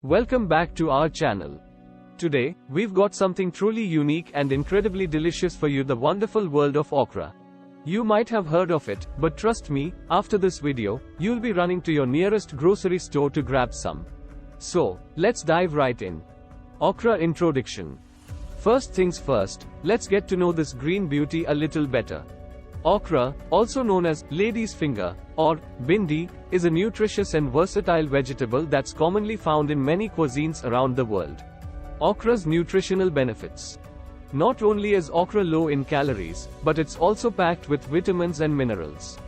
Welcome back to our channel. Today, we've got something truly unique and incredibly delicious for you, the wonderful world of okra. You might have heard of it, but trust me, after this video, you'll be running to your nearest grocery store to grab some. So, let's dive right in. Okra introduction. First things first, let's get to know this green beauty a little better. Okra, also known as lady's finger or bindi, is a nutritious and versatile vegetable that's commonly found in many cuisines around the world. Okra's nutritional benefits. Not only is okra low in calories, but it's also packed with vitamins and minerals.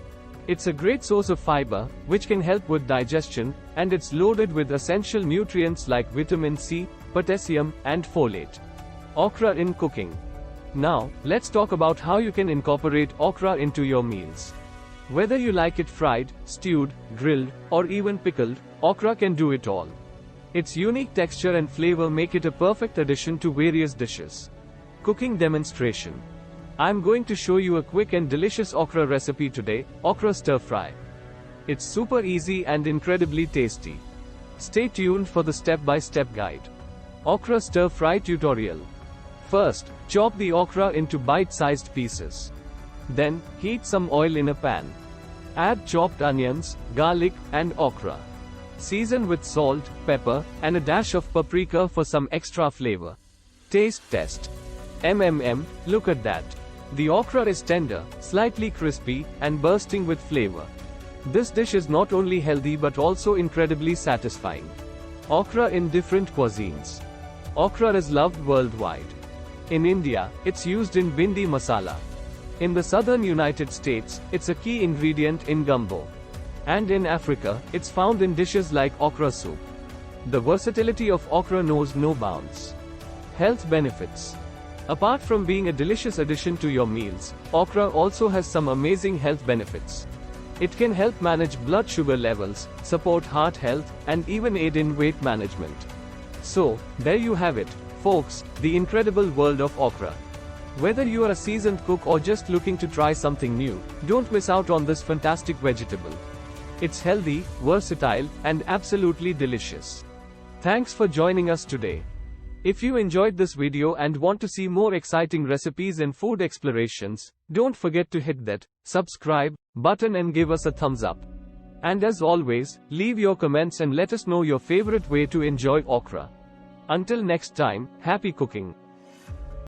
It's a great source of fiber, which can help with digestion, and it's loaded with essential nutrients like vitamin C, potassium, and folate. Okra in cooking. Now, let's talk about how you can incorporate okra into your meals. Whether you like it fried, stewed, grilled, or even pickled, okra can do it all. Its unique texture and flavor make it a perfect addition to various dishes. Cooking demonstration. I'm going to show you a quick and delicious okra recipe today, okra stir fry. It's super easy and incredibly tasty. Stay tuned for the step-by-step guide. Okra stir fry tutorial. First, chop the okra into bite-sized pieces. Then, heat some oil in a pan. Add chopped onions, garlic, and okra. Season with salt, pepper, and a dash of paprika for some extra flavor. Taste test. Look at that. The okra is tender, slightly crispy, and bursting with flavor. This dish is not only healthy but also incredibly satisfying. Okra in different cuisines. Okra is loved worldwide. In India, it's used in bindi masala. In the southern United States, it's a key ingredient in gumbo. And in Africa, it's found in dishes like okra soup. The versatility of okra knows no bounds. Health benefits. Apart from being a delicious addition to your meals, okra also has some amazing health benefits. It can help manage blood sugar levels, support heart health, and even aid in weight management. So, there you have it, folks, the incredible world of okra. Whether you are a seasoned cook or just looking to try something new, don't miss out on this fantastic vegetable. It's healthy, versatile, and absolutely delicious. Thanks for joining us today. If you enjoyed this video and want to see more exciting recipes and food explorations, don't forget to hit that subscribe button and give us a thumbs up. And as always, leave your comments and let us know your favorite way to enjoy okra. Until next time, happy cooking.